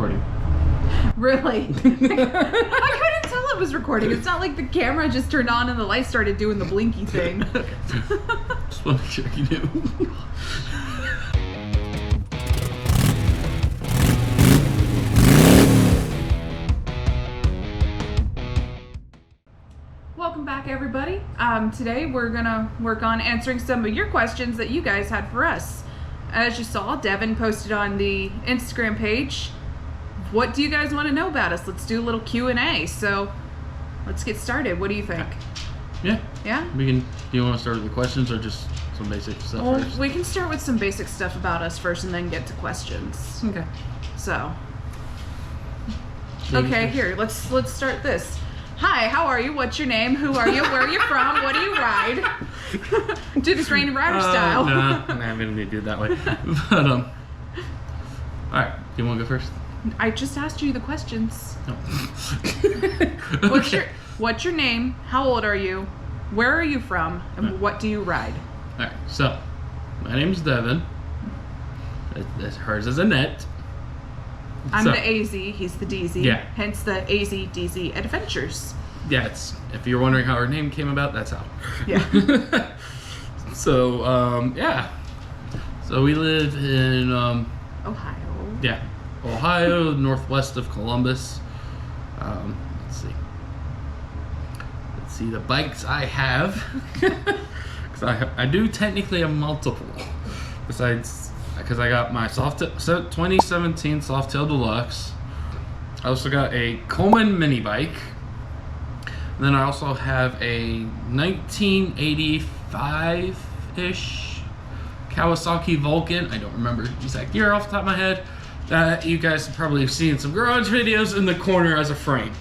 recording. Really? I couldn't tell it was recording. It's not like the camera just turned on and the light started doing the blinky thing. Just want to make sure you knew. Welcome back, everybody. Today we're gonna work on answering some of your questions that you guys had for us. As you saw, Devin posted on the Instagram page, what do you guys want to know about us? Let's do a little Q&A. So let's get started. What do you think? Yeah. Yeah? We can. Do you want to start with the questions or just some basic stuff first? We can start with some basic stuff about us first and then get to questions. Okay. So. Okay, here, let's start this. Hi, how are you? What's your name? Who are you? Where are you from? What do you ride? Do this Rainy Rider style. Nah, I'm gonna do it that way. But alright, do you want to go first? I just asked you the questions. No. What's your name? How old are you? Where are you from? And what do you ride? Alright, so my name's Devin. Hers is Annette. I'm the AZ, he's the DZ. Yeah. Hence the AZDZ Adventures. Yeah, if you're wondering how her name came about, that's how. Yeah. So, yeah. So we live in Ohio. Yeah, Ohio, northwest of Columbus. Let's see the bikes I have. Because I do technically have multiple. Besides, because I got my 2017 Softail Deluxe. I also got a Coleman mini bike. And then I also have a 1985-ish Kawasaki Vulcan. I don't remember the exact year off the top of my head. You guys have probably seen some garage videos in the corner as a frame.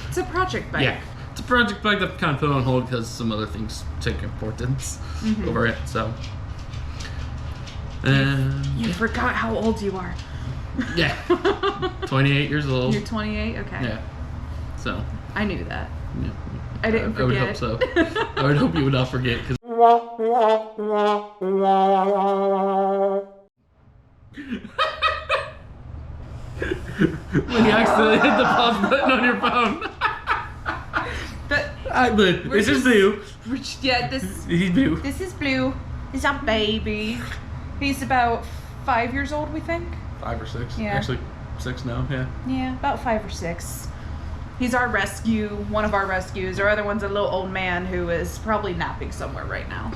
It's a project bike. Yeah, it's a project bike that kind of put on hold because some other things take importance over it. So, You forgot how old you are. Yeah, 28 years old. You're 28? Okay. Yeah. So. I knew that. Yeah. I didn't forget. I would hope so. I would hope you would not forget. Cause when you accidentally hit the pause button on your phone. But this is Blue. Yeah, He's Blue. This is Blue. He's a baby. He's about 5 years old, we think. 5 or 6. Yeah. Actually, 6 now. Yeah. Yeah, about 5 or 6. He's our rescue, one of our rescues. Our other one's a little old man who is probably napping somewhere right now.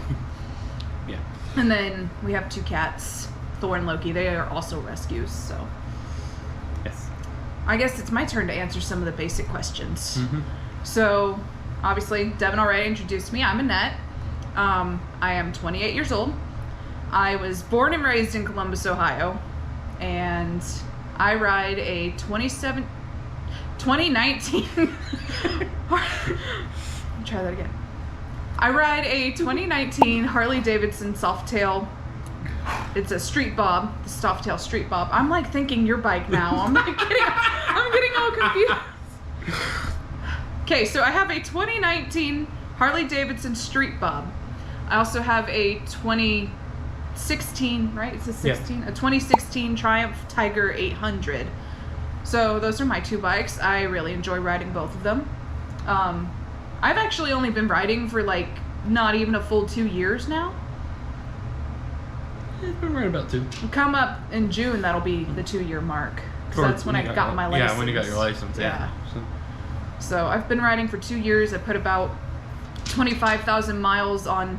Yeah. And then we have 2 cats, Thor and Loki. They are also rescues, so. Yes. I guess it's my turn to answer some of the basic questions. So, obviously, Devin already introduced me. I'm Annette. I am 28 years old. I was born and raised in Columbus, Ohio. And I ride a 2019 try that again. I ride a 2019 Harley Davidson Softail. It's a Street Bob, the Softail Street Bob. I'm like thinking your bike now. I'm getting all confused. Okay, so I have a 2019 Harley Davidson Street Bob. I also have a 2016, right? It's a 16? Yeah. A 2016 Triumph Tiger 800. So those are my 2 bikes. I really enjoy riding both of them. I've actually only been riding for like not even a full 2 years now. It's been right about 2. Come up in June, that'll be the 2-year mark. Because that's when I got my license. Yeah, when you got your license. Yeah. So I've been riding for 2 years. I put about 25,000 miles on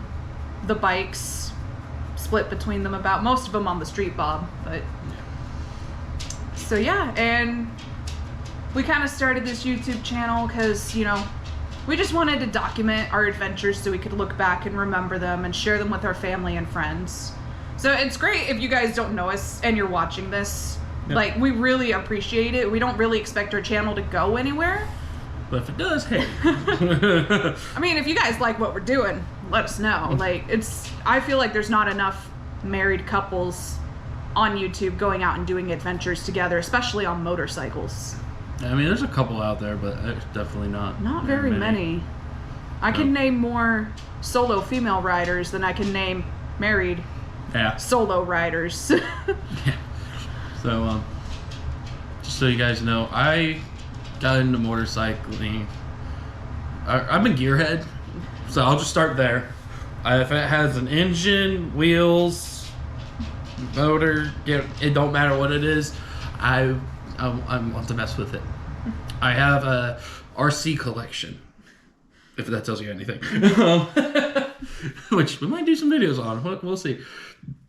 the bikes, split between them about, most of them on the Street Bob, but. So yeah, and we kind of started this YouTube channel because, you know, we just wanted to document our adventures so we could look back and remember them and share them with our family and friends. So it's great if you guys don't know us and you're watching this. Yep. Like, we really appreciate it. We don't really expect our channel to go anywhere. But if it does, hey. I mean, if you guys like what we're doing, let us know. Like, I feel like there's not enough married couples on YouTube going out and doing adventures together, especially on motorcycles. I mean, there's a couple out there, but it's definitely not very many. I can name more solo female riders than I can name married solo riders. Yeah. So, just so you guys know, I got into motorcycling. I'm a gearhead, so I'll just start there. If it has an engine, wheels, motor, it don't matter what it is. I want to mess with it. I have a RC collection, if that tells you anything. Which we might do some videos on. We'll see.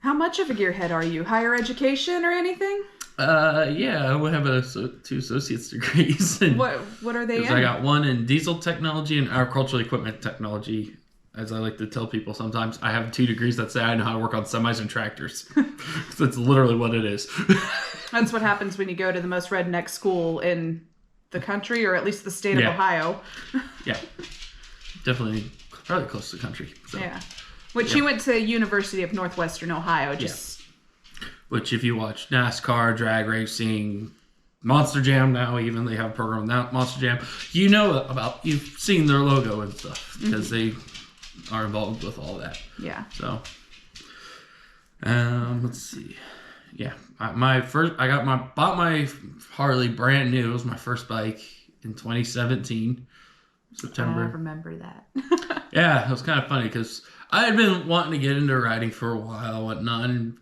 How much of a gearhead are you? Higher education or anything? Yeah, we have 2 associate's degrees. And what are they in? I got one in diesel technology and agricultural equipment technology. As I like to tell people sometimes, I have 2 degrees that say I know how to work on semis and tractors. That's literally what it is. That's what happens when you go to the most redneck school in the country, or at least the state of Ohio. Yeah. Definitely, probably close to the country. So. Yeah. Which he went to University of Northwestern Ohio. Which if you watch NASCAR, drag racing, Monster Jam now, even they have a program now, Monster Jam, you've seen their logo and stuff, because they are involved with all that. Yeah. So, let's see. Yeah, bought my Harley brand new. It was my first bike in 2017, September. I remember that. Yeah, it was kind of funny because I had been wanting to get into riding for a while, whatnot, and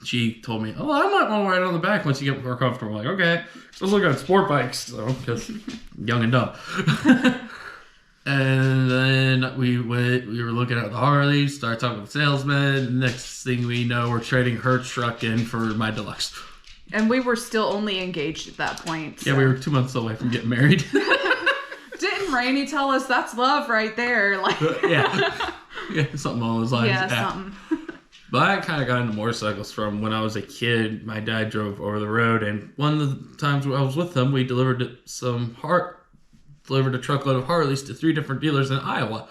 she told me, "Oh, I might want to ride on the back once you get more comfortable." I'm like, okay. So I was looking at sport bikes, so because young and dumb. And then we were looking at the Harleys, started talking with the salesman. Next thing we know, we're trading her truck in for my deluxe. And we were still only engaged at that point. So. Yeah, we were 2 months away from getting married. Didn't Rainey tell us that's love right there? Like, yeah, something along those lines. Yeah, something. But I kind of got into motorcycles from when I was a kid. My dad drove over the road, and one of the times I was with him, we delivered a truckload of Harleys to 3 different dealers in Iowa.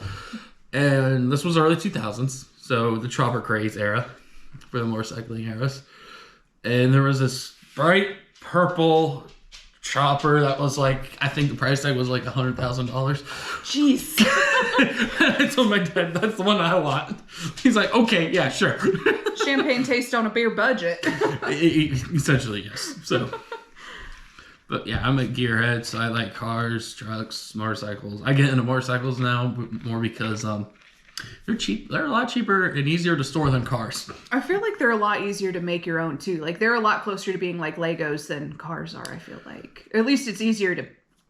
And this was early 2000s, so the chopper craze era for the motorcycling eras. And there was this bright purple chopper that was like, I think the price tag was like $100,000. Jeez. I told my dad, that's the one I want. He's like, okay, yeah, sure. Champagne taste on a beer budget. Essentially, yes. So... But yeah, I'm a gearhead, so I like cars, trucks, motorcycles. I get into motorcycles now more because they're cheap. They're a lot cheaper and easier to store than cars. I feel like they're a lot easier to make your own too. Like they're a lot closer to being like Legos than cars are. I feel like at least it's easier to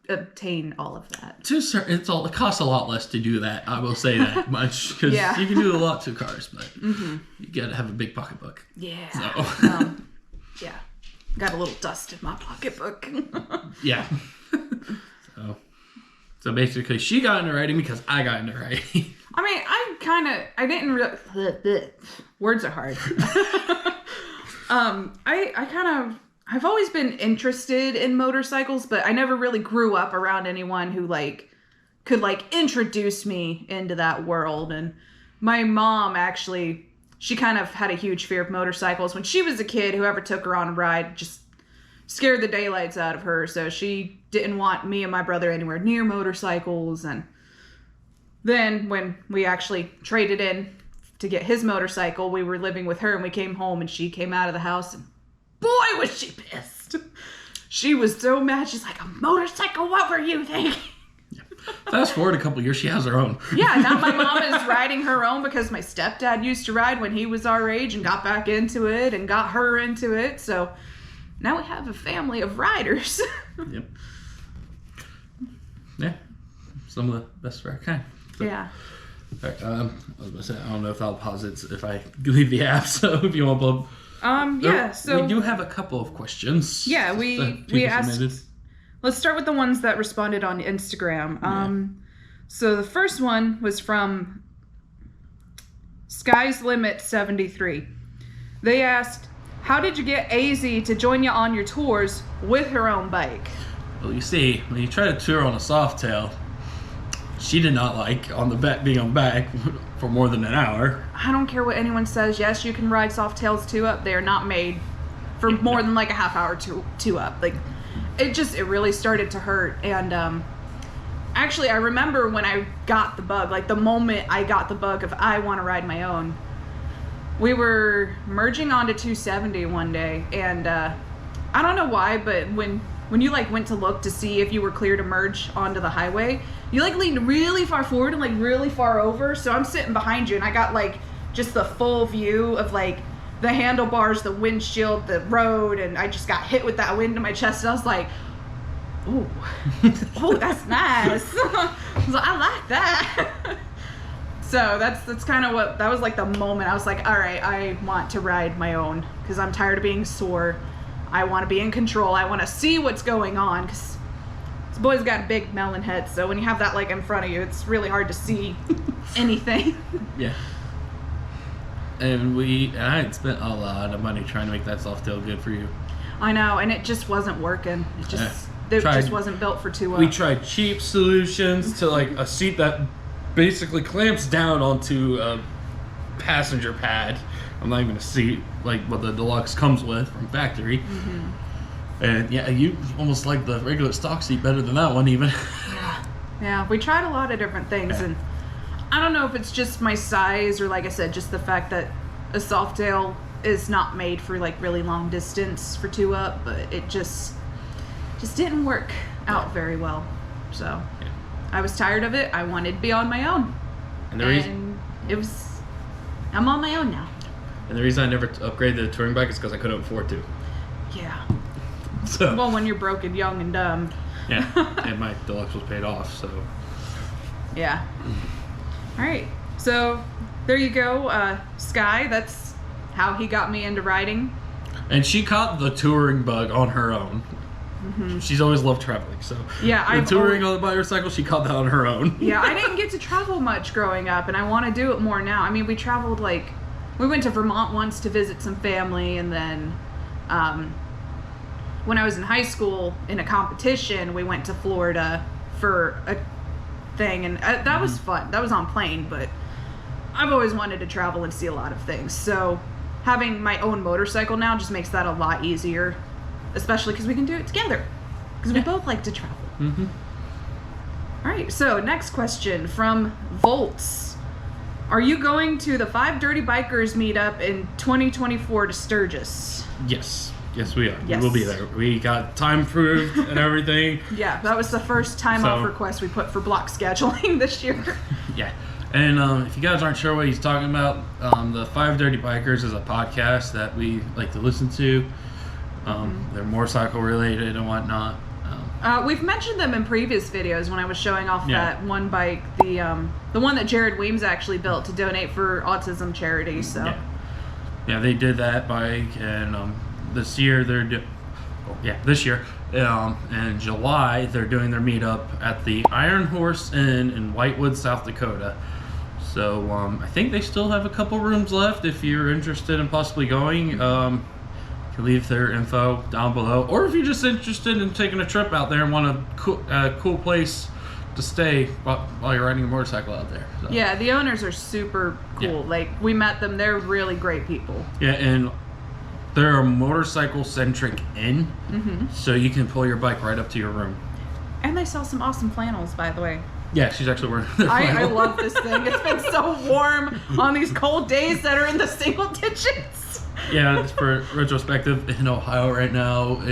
obtain all of that. It costs a lot less to do that. I will say that much because you can do a lot to cars, but you got to have a big pocketbook. Yeah. So. Yeah. Got a little dust in my pocketbook. Yeah. So basically, she got into writing because I got into writing. I mean, I didn't really... Words are hard. I've always been interested in motorcycles, but I never really grew up around anyone who, could, introduce me into that world. And my mom, actually... She kind of had a huge fear of motorcycles. When she was a kid, whoever took her on a ride just scared the daylights out of her. So she didn't want me and my brother anywhere near motorcycles. And then when we actually traded in to get his motorcycle, we were living with her and we came home and she came out of the house and boy, was she pissed. She was so mad. She's like, a motorcycle? What were you thinking? Fast forward a couple years, she has her own. Yeah, now my mom is riding her own because my stepdad used to ride when he was our age and got back into it and got her into it. So now we have a family of riders. Yep. Yeah. Some of the best of our kind. So, yeah. All right, I was going to say, I don't know if I'll pause it if I leave the app, so if you want to... Yeah, so... We do have a couple of questions. Yeah, we asked... Submitted. Let's start with the ones that responded on Instagram. So the first one was from Sky's Limit 73. They asked, how did you get AZ to join you on your tours with her own bike? Well, you see, when you try to tour on a Softail, she did not like being on back for more than an hour. I don't care what anyone says. Yes, you can ride Softails 2 up. They are not made for more than like a half hour two up. Like, it really started to hurt. And actually, I remember when I got the bug, like the moment I got the bug of I want to ride my own, we were merging onto 270 one day. And I don't know why, but when when you like went to look to see if you were clear to merge onto the highway, you like leaned really far forward and like really far over. So I'm sitting behind you and I got like just the full view of like the handlebars, the windshield, the road, and I just got hit with that wind in my chest, and I was like, ooh, oh, that's nice. I was like, I like that. So that's kind of what, that was like the moment I was like, all right, I want to ride my own because I'm tired of being sore. I want to be in control. I want to see what's going on because this boy's got a big melon head, so when you have that like in front of you, it's really hard to see anything. Yeah. And I had spent a lot of money trying to make that Softail good for you. I know, and it just wasn't working. It just wasn't built for 2 up. We tried cheap solutions to like a seat that basically clamps down onto a passenger pad. I'm not even a seat like what the Deluxe comes with from factory. Mm-hmm. And yeah, you almost like the regular stock seat better than that one even. Yeah, we tried a lot of different things, and I don't know if it's just my size or, like I said, just the fact that a Softail is not made for like really long distance for 2 up, but it just didn't work out very well. So I was tired of it. I wanted to be on my own, and I'm on my own now. And the reason I never upgraded the touring bike is because I couldn't afford to. Yeah. So. Well, when you're broke and young and dumb. Yeah, and my Deluxe was paid off, so. Yeah. All right, so there you go, Sky. That's how he got me into riding. And she caught the touring bug on her own. Mm-hmm. She's always loved traveling, so yeah, touring on the motorcycle, she caught that on her own. Yeah, I didn't get to travel much growing up, and I want to do it more now. I mean, we traveled we went to Vermont once to visit some family, and then when I was in high school in a competition, we went to Florida for a thing, and that was fun. That was on plane, but I've always wanted to travel and see a lot of things, so having my own motorcycle now just makes that a lot easier, especially because we can do it together because we both like to travel. Mm-hmm. All right, so next question from Volts. Are you going to the 5 Dirty Bikers meetup in 2024 to Sturgis? Yes, we are. Yes. We will be there. We got time approved and everything. Yeah, that was the first time off request we put for block scheduling this year. Yeah. And if you guys aren't sure what he's talking about, the 5 Dirty Bikers is a podcast that we like to listen to. They're motorcycle related and whatnot. We've mentioned them in previous videos when I was showing off that one bike, the one that Jared Weems actually built to donate for autism charity. So yeah, they did that bike, and this year in July they're doing their meetup at the Iron Horse Inn in Whitewood, South Dakota. So I think they still have a couple rooms left if you're interested in possibly going. You can leave their info down below, or if you're just interested in taking a trip out there and want a cool place to stay while you're riding a motorcycle out there. So. Yeah, the owners are super cool. Yeah. Like, we met them. They're really great people. Yeah, and they're a motorcycle-centric inn, so you can pull your bike right up to your room. And they sell some awesome flannels, by the way. Yeah, she's actually wearing their flannel. I love this thing. It's been so warm on these cold days that are in the single digits. Yeah, it's for retrospective in Ohio right now.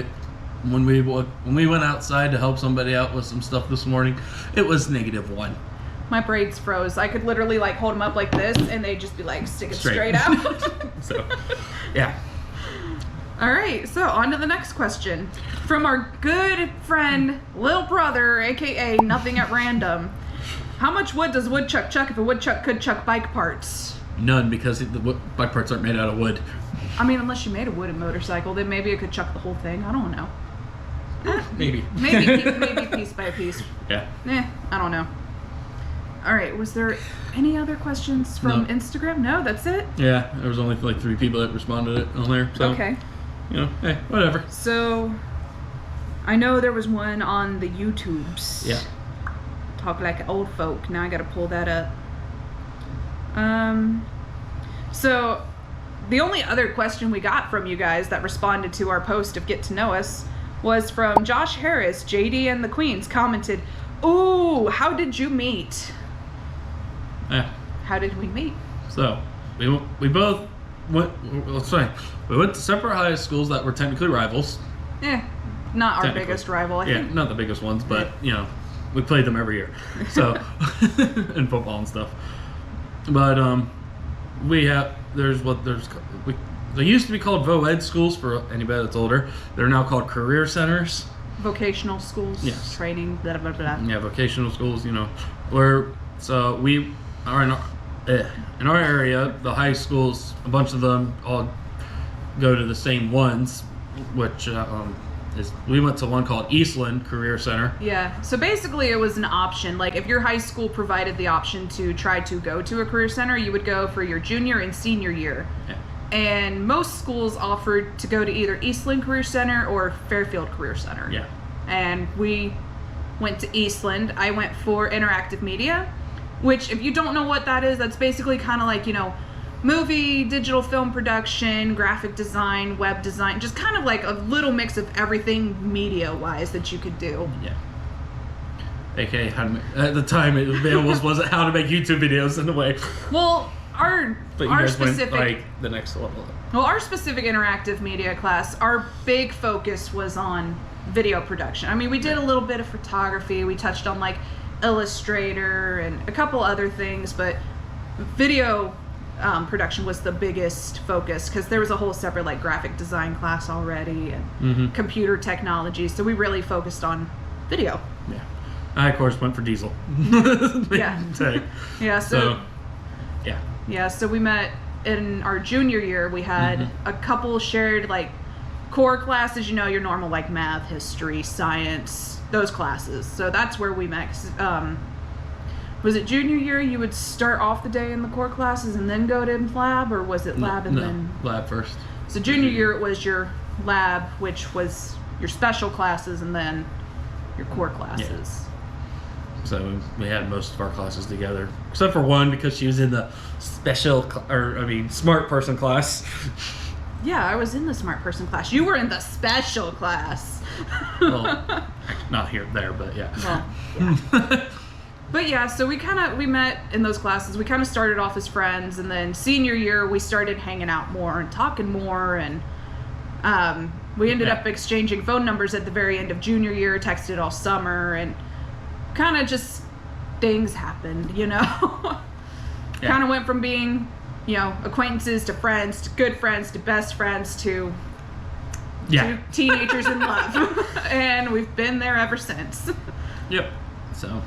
When we went outside to help somebody out with some stuff this morning, it was -1. My braids froze. I could literally like hold them up like this, and they'd just be like sticking straight out. So, yeah. All right, so on to the next question from our good friend, Lil Brother, aka Nothing at Random. How much wood does a woodchuck chuck if a woodchuck could chuck bike parts? None, because the bike parts aren't made out of wood. I mean, unless you made a wooden motorcycle, then maybe it could chuck the whole thing. I don't know. Maybe Piece by piece. Yeah. I don't know. All right, was there any other questions from Instagram? No, that's it? Yeah, there was only like 3 people that responded on there. So, okay. You know, hey, whatever. So, I know there was one on the YouTubes. Yeah. Talk like old folk. Now I gotta pull that up. So, the only other question we got from you guys that responded to our post of Get to Know Us was from Josh Harris. JD and the Queens commented, "Ooh, how did you meet?" Yeah. How did we meet? So, we both went, let's say, we went to separate high schools that were technically rivals. Yeah. not our technically. biggest rival. I Yeah, think. not the biggest ones, but you know, we played them every year. So in football and stuff. But they used to be called vo-ed schools for anybody that's older. They're now called career centers. Vocational schools, Yes. training, blah blah blah. Yeah, vocational schools. You know, we are in our area. The high schools, a bunch of them all go to the same ones, which we went to one called Eastland Career Center. Yeah. So basically, it was an option. Like if your high school provided the option to try to go to a career center, you would go for your junior and senior year. Yeah. And most schools offered to go to either Eastland Career Center or Fairfield Career Center. Yeah. And we went to Eastland. I went for interactive media, which if you don't know what that is, that's basically kind of like, you know, movie, digital film production, graphic design, web design, just kind of like a little mix of everything media-wise that you could do. Yeah. AKA, at the time, it wasn't how to make YouTube videos in a way. Well, our specific went, like, the next level. Well, our specific interactive media class, our big focus was on video production. I mean, we did a little bit of photography. We touched on like Illustrator and a couple other things, but video production was the biggest focus because there was a whole separate like graphic design class already and computer technology. So we really focused on video. Yeah. I, of course, went for diesel. Yeah. Yeah. So yeah. Yeah, so we met in our junior year. We had a couple shared like core classes, you know, your normal like math, history, science, those classes. So that's where we met. Was it junior year you would start off the day in the core classes and then go to lab, or was it lab and then lab first? So junior year it was your lab, which was your special classes, and then your core classes. Yeah. So we had most of our classes together, except for one because she was in the smart person class. Yeah, I was in the smart person class. You were in the special class. Well, not there, but yeah. Well, yeah. But yeah, so we met in those classes. We kind of started off as friends, and then senior year we started hanging out more and talking more, and we ended up exchanging phone numbers at the very end of junior year, texted all summer, and kind of just things happened, you know. Kind of went from being, you know, acquaintances to friends to good friends to best friends to teenagers in love. And we've been there ever since. Yep. So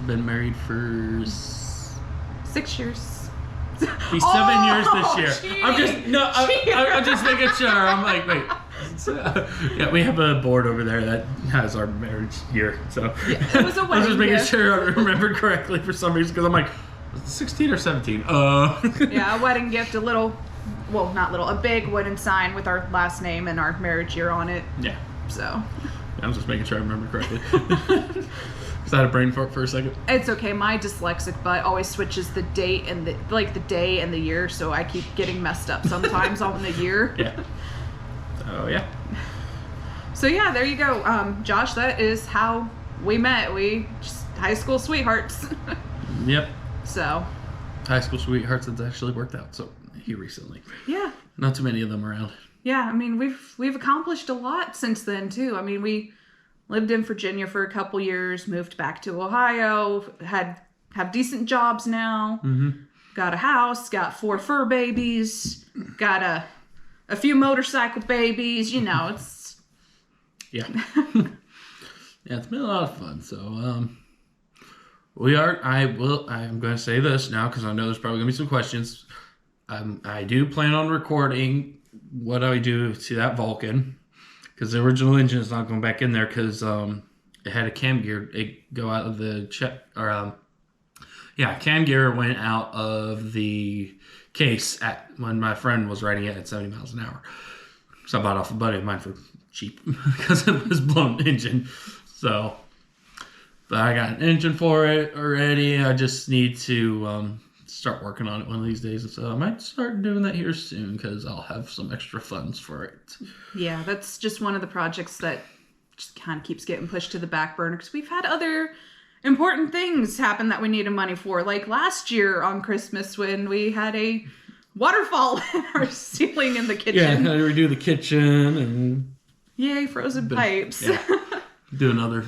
been married for 6 years. Be 7 years this year. Geez. I'm just making sure. I'm like, wait. Yeah, we have a board over there that has our marriage year. So yeah, it was a wedding. I was just making gift. sure I remembered correctly for some reason because I'm like, 16 or 17? Yeah, a wedding gift, a big wooden sign with our last name and our marriage year on it. Yeah. So. I'm just making sure I remember correctly. Is that a brain fart for a second? It's okay. My dyslexic butt always switches the date and the day and the year, so I keep getting messed up sometimes on the year. Yeah. So yeah. So yeah, there you go, Josh. That is how we met. We just high school sweethearts. Yep. So. High school sweethearts that's actually worked out. So here recently. Yeah. Not too many of them around. Yeah, I mean we've accomplished a lot since then too. I mean we lived in Virginia for a couple years, moved back to Ohio, have decent jobs now, got a house, got 4 fur babies, got a few motorcycle babies. You know, it's yeah. Yeah, it's been a lot of fun. So I'm going to say this now because I know there's probably going to be some questions. I do plan on recording what I do to that Vulcan because the original engine is not going back in there because it had a cam gear go out of the cam gear went out of the case when my friend was riding it at 70 miles an hour. So I bought off a buddy of mine for cheap because it was blown engine. So, but I got an engine for it already. I just need to start working on it one of these days. So I might start doing that here soon because I'll have some extra funds for it. Yeah, that's just one of the projects that just kind of keeps getting pushed to the back burner because we've had other important things happen that we needed money for. Like last year on Christmas when we had a waterfall in our ceiling in the kitchen. Yeah, I had to redo the kitchen and Yay, frozen pipes. Yeah. Doing other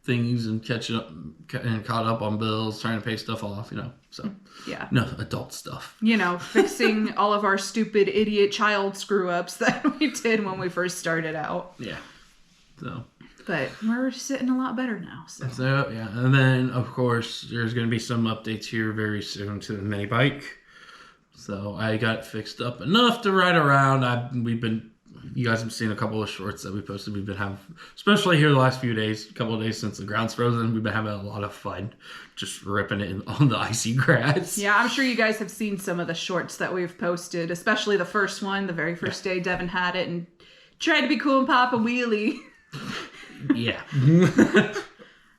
things and catching up and caught up on bills, trying to pay stuff off, you know. So yeah. No, adult stuff. You know, fixing all of our stupid idiot child screw ups that we did when we first started out. Yeah. So. But we're sitting a lot better now. So yeah, and then of course there's going to be some updates here very soon to the mini bike. So I got fixed up enough to ride around. You guys have seen a couple of shorts that we posted. We've been having, especially here the last few days, a couple of days since the ground's frozen, we've been having a lot of fun just ripping it on the icy grass. Yeah, I'm sure you guys have seen some of the shorts that we've posted, especially the first one, the very first day Devin had it and tried to be cool and pop a wheelie. Yeah.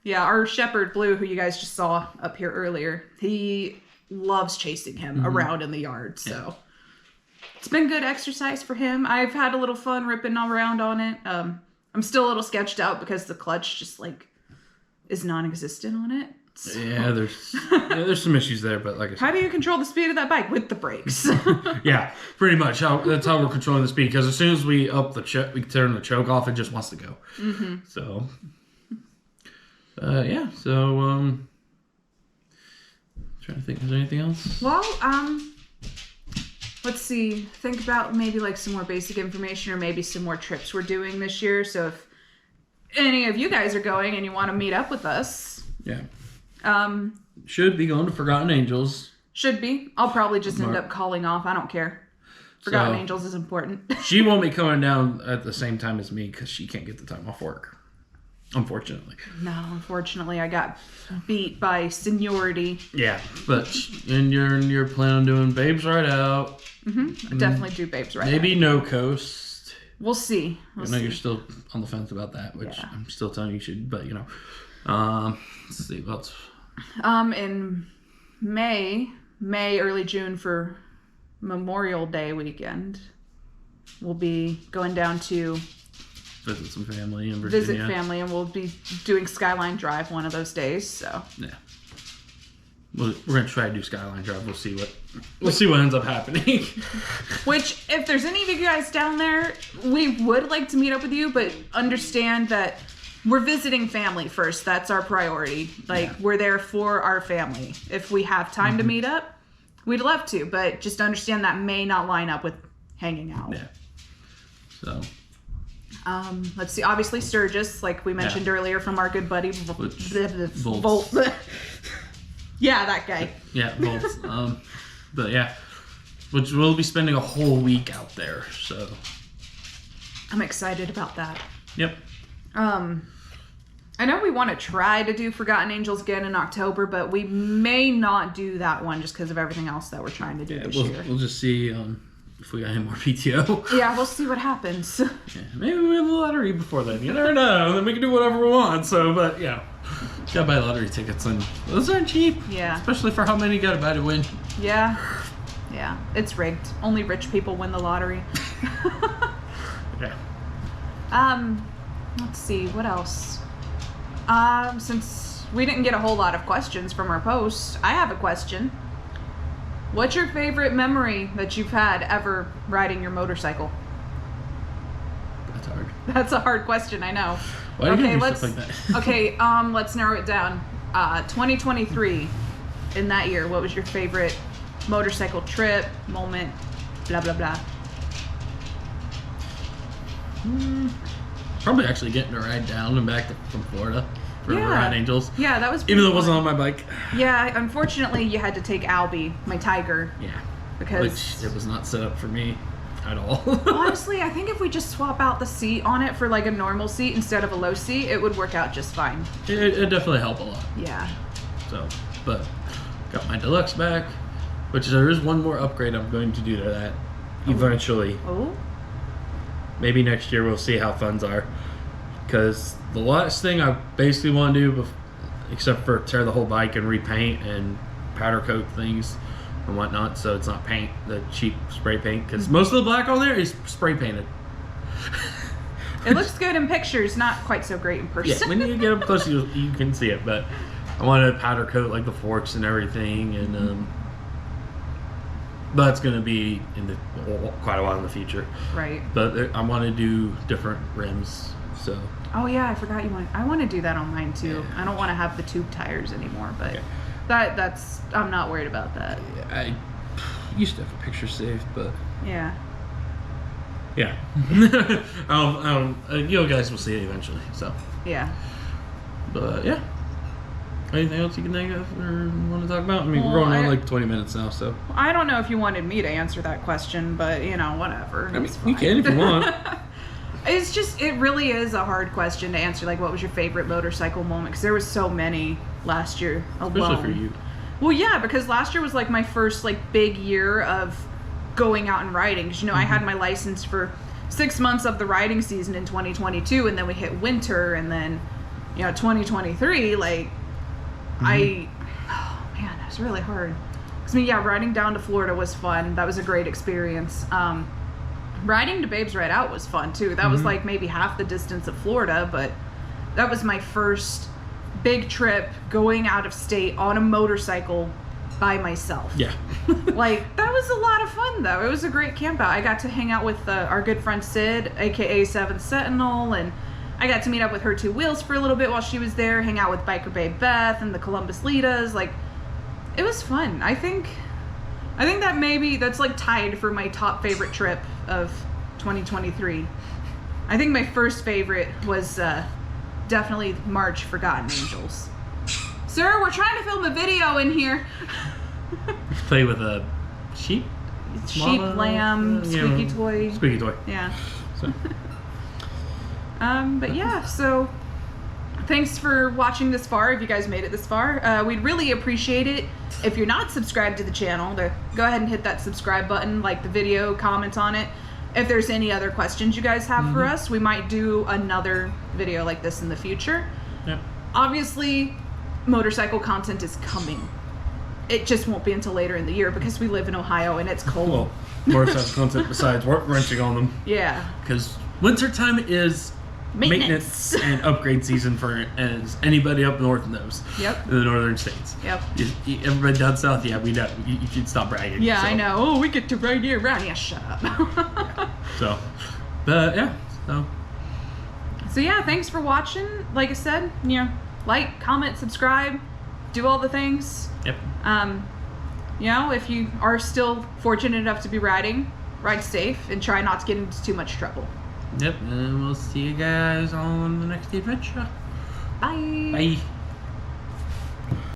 Yeah, our shepherd Blue, who you guys just saw up here earlier, he loves chasing him around in the yard. So it's been good exercise for him. I've had a little fun ripping around on it. I'm still a little sketched out because the clutch just like is non-existent on it. So. Yeah, there's some issues there, but like I said, how do you control the speed of that bike with the brakes? Yeah, pretty much. That's how we're controlling the speed. Because as soon as we we turn the choke off, it just wants to go. Mm-hmm. So, yeah. So, trying to think. Is there anything else? Well, let's see. Think about maybe like some more basic information, or maybe some more trips we're doing this year. So, if any of you guys are going and you want to meet up with us, yeah. Should be going to Forgotten Angels. Should be. I'll probably just end up calling off. I don't care. Forgotten Angels is important. She won't be coming down at the same time as me because she can't get the time off work. Unfortunately. No, unfortunately, I got beat by seniority. Yeah, but and you're planning on doing Babes Right Out. Mm-hmm. I definitely do Babes Right Out. Maybe No Coast. We'll see. I know you're still on the fence about that, which I'm still telling you should, but you know. Let's see what else. In May, early June for Memorial Day weekend, we'll be going down to visit some family in Virginia. And we'll be doing Skyline Drive one of those days. So yeah, we're gonna try to do Skyline Drive. We'll see what ends up happening. Which, if there's any of you guys down there, we would like to meet up with you, but understand that we're visiting family first. That's our priority. We're there for our family. If we have time to meet up, we'd love to, but just understand that may not line up with hanging out. Yeah. So. Let's see. Obviously, Sturgis, like we mentioned earlier, from our good buddy Volt. Yeah, that guy. Yeah, Volts. But yeah, which we'll be spending a whole week out there. So. I'm excited about that. Yep. I know we want to try to do Forgotten Angels again in October, but we may not do that one just because of everything else that we're trying to do this year. We'll just see if we got any more PTO. Yeah, we'll see what happens. Yeah, maybe we win the lottery before then. You never know. Then we can do whatever we want. So, but yeah, you gotta buy lottery tickets, and those aren't cheap. Yeah. Especially for how many you gotta buy to win. Yeah. Yeah, it's rigged. Only rich people win the lottery. Yeah. Let's see, what else? Since we didn't get a whole lot of questions from our post, I have a question. What's your favorite memory that you've had ever riding your motorcycle? That's hard. That's a hard question, I know. Why do you do stuff like that? Okay, let's narrow it down. 2023, in that year, what was your favorite motorcycle trip, moment, blah, blah, blah? Probably actually getting to ride down and back from Florida for Forgotten Angels. Yeah, that was even though it fun. wasn't on my bike. Yeah, unfortunately, you had to take Albie, my Tiger. Yeah. Because which it was not set up for me at all. Honestly, I think if we just swap out the seat on it for like a normal seat instead of a low seat, it would work out just fine. It definitely helped a lot. Yeah. So, but got my deluxe back, which there is one more upgrade I'm going to do to that eventually. Oh. Maybe next year we'll see how funds are. Because the last thing I basically want to do, except for tear the whole bike and repaint and powder coat things and whatnot, so it's not paint, the cheap spray paint. Because most of the black on there is spray painted. It looks good in pictures, not quite so great in person. Yeah, when you get up close, you can see it. But I want to powder coat like the forks and everything, and But that's going to be in quite a while in the future. Right. But I want to do different rims. So. Oh yeah, I forgot you want. I want to do that on mine too. Yeah. I don't want to have the tube tires anymore, but Okay. that's I'm not worried about that. I used to have a picture saved, but Yeah. yeah. You guys will see it eventually. So. Yeah. But yeah. Anything else you can think of or want to talk about? I mean, Well, we're going on like 20 minutes now, so. I don't know if you wanted me to answer that question, but whatever. I mean, it's you fine. can if you want. It's just, it really is a hard question to answer. Like, what was your favorite motorcycle moment? Because there was so many last year alone. Especially for you. Well, yeah, because last year was like my first like big year of going out and riding. Because I had my license for 6 months of the riding season in 2022, and then we hit winter, and then 2023. Like, oh man, it was really hard. Because riding down to Florida was fun. That was a great experience. Riding to Babes Ride Out was fun too. That was like maybe half the distance of Florida, but that was my first big trip going out of state on a motorcycle by myself. Yeah. Like, that was a lot of fun though. It was a great camp out. I got to hang out with our good friend Sid, aka 7th Sentinel, and I got to meet up with her two wheels for a little bit while she was there, hang out with Biker Babe Beth and the Columbus Litas. Like, it was fun. I think that's like tied for my top favorite trip of 2023. I think my first favorite was definitely March Forgotten Angels. Sir, we're trying to film a video in here. Play with a sheep? Sheep, lamb, squeaky toy. Squeaky toy. Yeah. So. But yeah, so thanks for watching this far. If you guys made it this far, we'd really appreciate it if you're not subscribed to the channel to go ahead and hit that subscribe button, like the video, comment on it. If there's any other questions you guys have for us, we might do another video like this in the future. Yep. Obviously, motorcycle content is coming. It just won't be until later in the year because we live in Ohio and it's cold. Well, motorcycle content besides wrenching on them. Yeah. Because wintertime is maintenance and upgrade season for as anybody up north knows. Yep. In the northern states. Yep. Everybody down south, yeah, we know. You should stop bragging. Yeah, so. I know. Oh, we get to ride year round. Yeah, shut up. Yeah. So, but yeah, So yeah, thanks for watching. Like I said, like, comment, subscribe, do all the things. Yep. If you are still fortunate enough to be riding, ride safe and try not to get into too much trouble. Yep, and we'll see you guys on the next adventure. Bye. Bye.